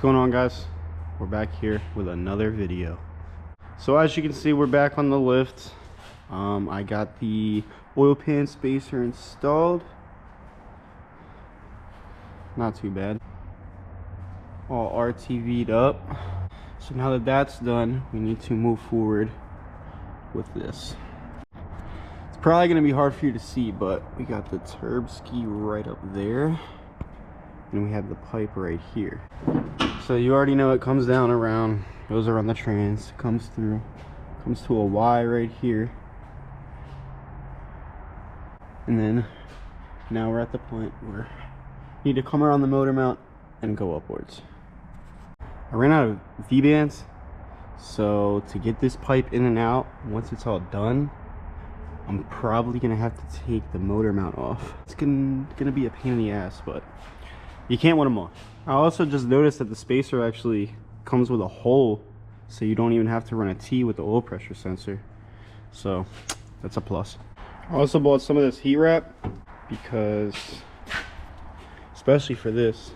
What's going on, guys? We're back here with another video. So as you can see, we're back on the lift. I got the oil pan spacer installed. Not too bad. All RTV'd up. So now that that's done, we need to move forward with this. It's probably going to be hard for you to see, but we got the turb ski right up there. And we have the pipe right here. So you already know it comes down around, goes around the trans, comes through, comes to a Y right here. And then now we're at the point where you need to come around the motor mount and go upwards. I ran out of V-bands, so to get this pipe in and out, once it's all done, I'm probably gonna have to take the motor mount off. It's gonna be a pain in the ass, but you can't win them all. I also just noticed that the spacer actually comes with a hole, so you don't even have to run a T with the oil pressure sensor. So that's a plus. I also bought some of this heat wrap because, especially for this,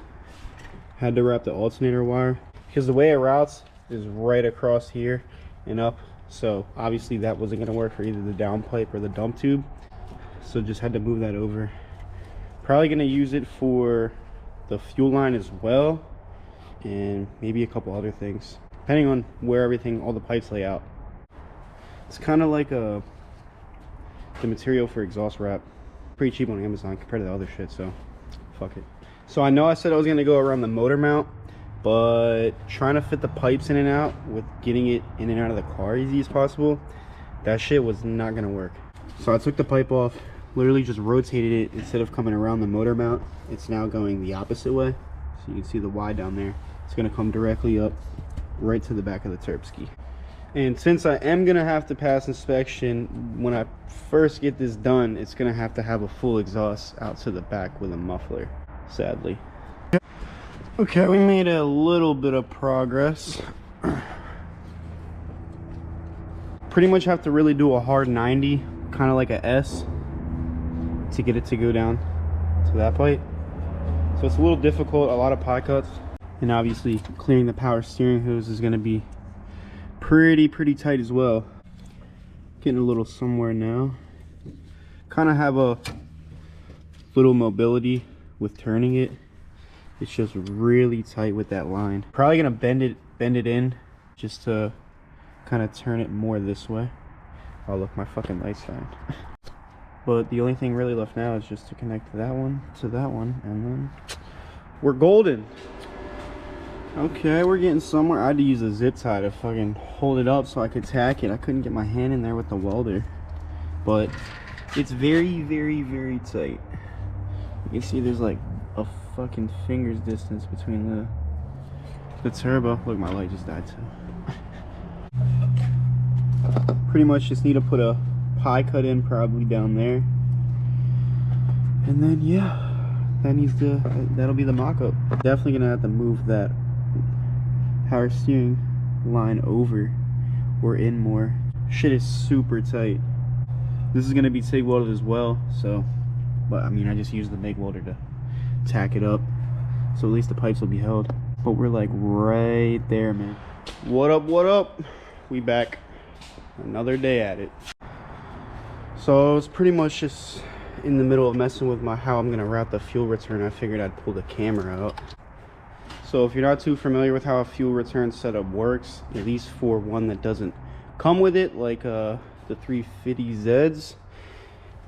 I had to wrap the alternator wire because the way it routes is right across here and up. So obviously that wasn't going to work for either the down pipe or the dump tube. So just had to move that over. Probably going to use it for the fuel line as well, and maybe a couple other things depending on where everything, all the pipes lay out. It's kind of like the material for exhaust wrap. Pretty cheap on Amazon compared to the other shit, so fuck it. So I know I said I was going to go around the motor mount, but trying to fit the pipes in and out with getting it in and out of the car easy as possible, that shit was not going to work. So I took the pipe off, literally just rotated it. Instead of coming around the motor mount, it's now going the opposite way. So you can see the Y down there. It's going to come directly up right to the back of the turb ski. And since I am going to have to pass inspection when I first get this done, it's going to have a full exhaust out to the back with a muffler, sadly. Okay, we made a little bit of progress. Pretty much have to really do a hard 90, kind of like a S, to get it to go down to that pipe. So it's a little difficult, a lot of pie cuts, and obviously clearing the power steering hose is going to be pretty tight as well. Getting a little somewhere now. Kind of have a little mobility with turning it. It's just really tight with that line. Probably gonna bend it in just to kind of turn it more this way. Oh look, my fucking light's dying. But the only thing really left now is just to connect that one to that one, and then we're golden. Okay, we're getting somewhere. I had to use a zip tie to fucking hold it up so I could tack it. I couldn't get my hand in there with the welder, but it's very tight. You can see there's like a fucking finger's distance between the turbo. Look, my light just died too. Pretty much just need to put a pie cut in probably down there, and then yeah, that'll be the mock-up. Definitely gonna have to move that power steering line over or in more. Shit is super tight. This is gonna be TIG welded as well, so, but I mean, I just used the MIG welder to tack it up, so at least the pipes will be held. But we're like right there, man. What up? We back, another day at it. So I was pretty much just in the middle of messing with how I'm gonna route the fuel return. I figured I'd pull the camera out. So if you're not too familiar with how a fuel return setup works, at least for one that doesn't come with it, like the 350Zs,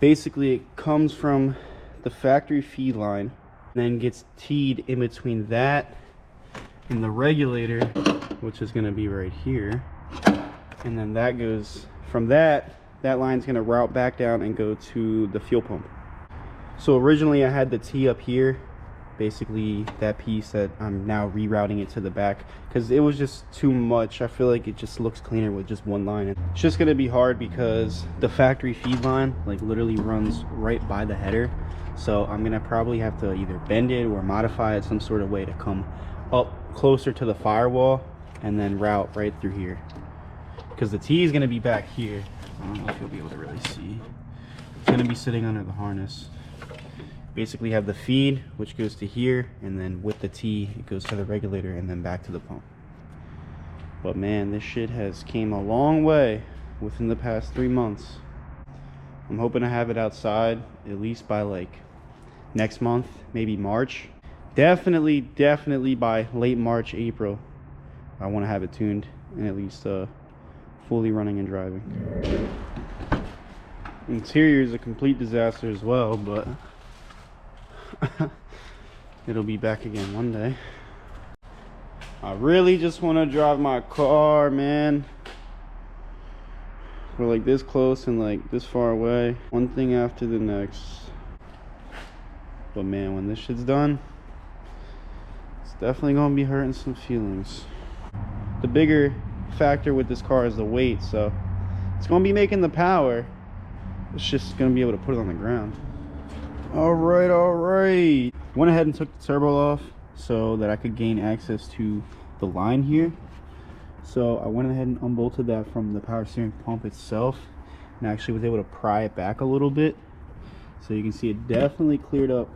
basically it comes from the factory feed line, then gets teed in between that and the regulator, which is going to be right here, and then that goes from that line's going to route back down and go to the fuel pump. So originally I had the T up here, basically that piece that I'm now rerouting it to the back because it was just too much. I feel like it just looks cleaner with just one line. It's just going to be hard because the factory feed line like literally runs right by the header. So I'm gonna probably have to either bend it or modify it some sort of way to come up closer to the firewall and then route right through here, because the T is gonna be back here. I don't know if you'll be able to really see. It's gonna be sitting under the harness, basically have the feed, which goes to here, and then with the T it goes to the regulator and then back to the pump. But man, this shit has came a long way within the past 3 months. I'm hoping to have it outside at least by like next month, maybe March. Definitely by late March, April, I want to have it tuned and at least fully running and driving. Interior is a complete disaster as well, but it'll be back again one day. I really just want to drive my car, man. We're like this close and like this far away, one thing after the next. But man, when this shit's done, it's definitely gonna be hurting some feelings. The bigger factor with this car is the weight, so it's gonna be making the power. It's just gonna be able to put it on the ground. All right. Went ahead and took the turbo off so that I could gain access to the line here. So I went ahead and unbolted that from the power steering pump itself, and actually was able to pry it back a little bit. So you can see it definitely cleared up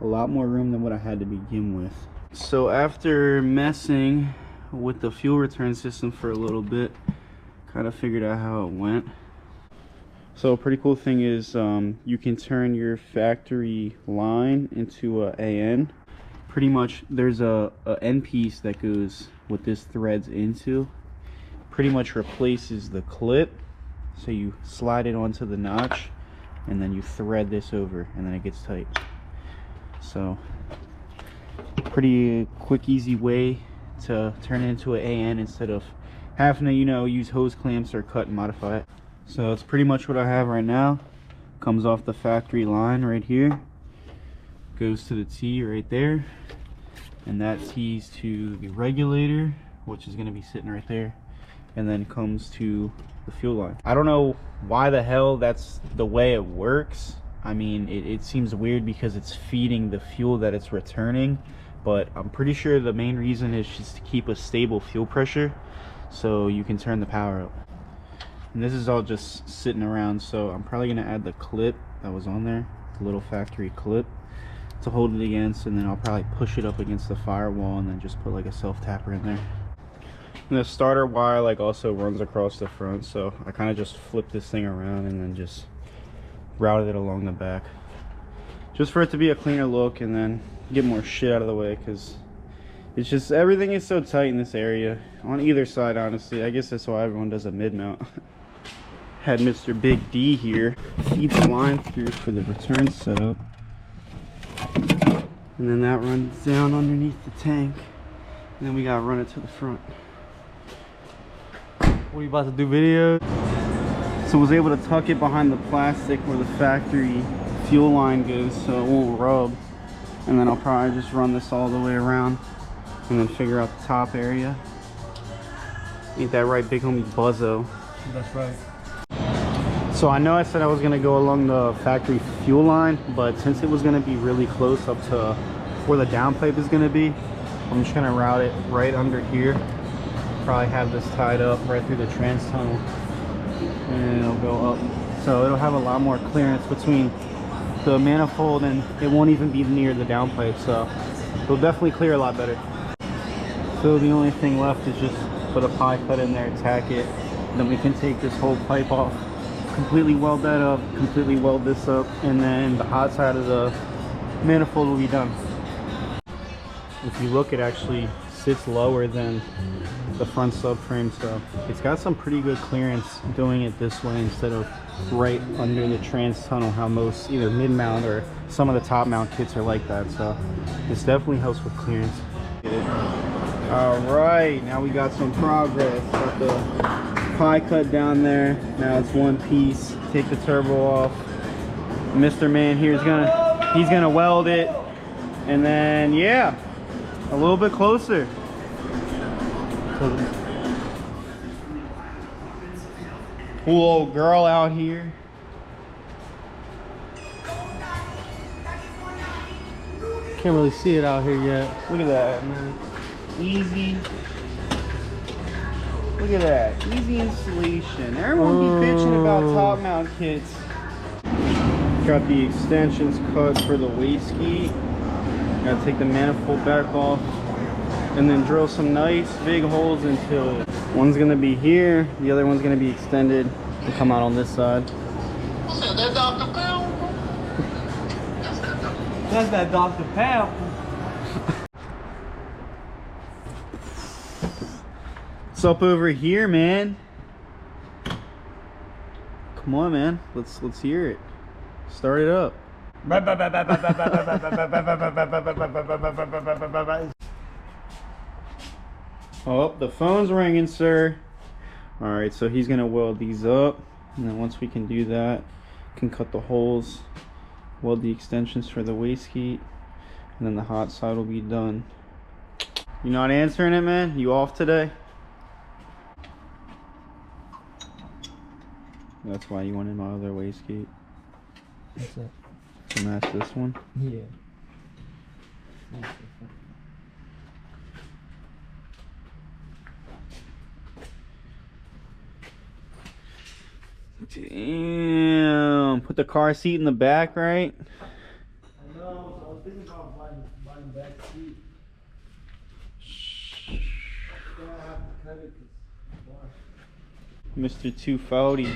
a lot more room than what I had to begin with. So after messing with the fuel return system for a little bit, kind of figured out how it went. So a pretty cool thing is you can turn your factory line into a AN. Pretty much there's a end piece that goes what this threads into, pretty much replaces the clip. So you slide it onto the notch and then you thread this over and then it gets tight. So pretty quick, easy way to turn it into an AN instead of having to, you know, use hose clamps or cut and modify it. So it's pretty much what I have right now. Comes off the factory line right here, goes to the T right there, and that T's to the regulator, which is going to be sitting right there, and then comes to the fuel line. I don't know why the hell that's the way it works. I mean, it seems weird because it's feeding the fuel that it's returning, but I'm pretty sure the main reason is just to keep a stable fuel pressure so you can turn the power up. And this is all just sitting around, so I'm probably going to add the clip that was on there, the little factory clip, to hold it against, and then I'll probably push it up against the firewall and then just put like a self tapper in there. And the starter wire like also runs across the front, so I kind of just flip this thing around and then just routed it along the back, just for it to be a cleaner look and then get more shit out of the way, because it's just everything is so tight in this area on either side. Honestly, I guess that's why everyone does a mid-mount. Had Mr. Big D here feed the line through for the return setup, and then that runs down underneath the tank, and then we gotta run it to the front. What are you about to do, video? So I was able to tuck it behind the plastic where the factory fuel line goes so it won't rub, and then I'll probably just run this all the way around and then figure out the top area. Ain't that right, big homie Buzzo? That's right. So I know I said I was gonna go along the factory fuel line, but since it was gonna be really close up to where the downpipe is gonna be, I'm just gonna route it right under here. Probably have this tied up right through the trans tunnel, and it'll go up. So it'll have a lot more clearance between the manifold, and it won't even be near the downpipe, so it'll definitely clear a lot better. So the only thing left is just put a pie cut in there, tack it, then we can take this whole pipe off, completely weld that up, completely weld this up, and then the hot side of the manifold will be done. If you look, it actually sits lower than the front subframe, so it's got some pretty good clearance doing it this way instead of right under the trans tunnel, how most either mid-mount or some of the top mount kits are like that. So this definitely helps with clearance. All right, now we got some progress. Got the pie cut down there, now it's one piece. Take the turbo off. Mr. Man here is he's gonna weld it, and then yeah, a little bit closer. Cool old girl out here. Can't really see it out here yet. Look at that, man. Easy. Look at that. Easy installation. Everyone be bitching about top mount kits. Got the extensions cut for the wastegate. Gotta take the manifold back off and then drill some nice big holes into it. One's gonna be here, the other one's gonna be extended and come out on this side. That's that Dr. Pepper. What's up over here, man? Come on, man. Let's hear it. Start it up. Oh, the phone's ringing, sir. All right, so he's gonna weld these up, and then once we can do that, can cut the holes, weld the extensions for the wastegate, and then the hot side will be done. You not answering it, man? You off today? That's why you wanted my other wastegate. What's that? To match this one. Yeah. Damn. Put the car seat in the back, right? I know. I was thinking about buying back seat. Gonna have to cut it 'cause Mr. 240.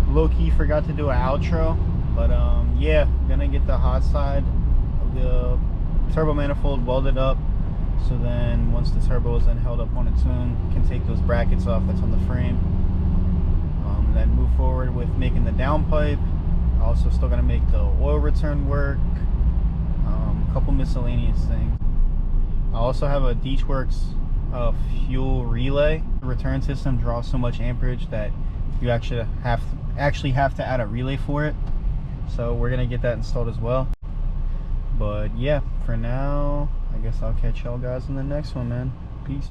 Low-key forgot to do an outro, but yeah, gonna get the hot side of the turbo manifold welded up, so then once the turbo is then held up on its own, can take those brackets off that's on the frame, then move forward with making the downpipe. Also still gonna make the oil return work, a couple miscellaneous things. I also have a Deechworks fuel relay. The return system draws so much amperage that you actually have to add a relay for it, so we're gonna get that installed as well. But yeah, for now I guess I'll catch y'all guys in the next one, man. Peace.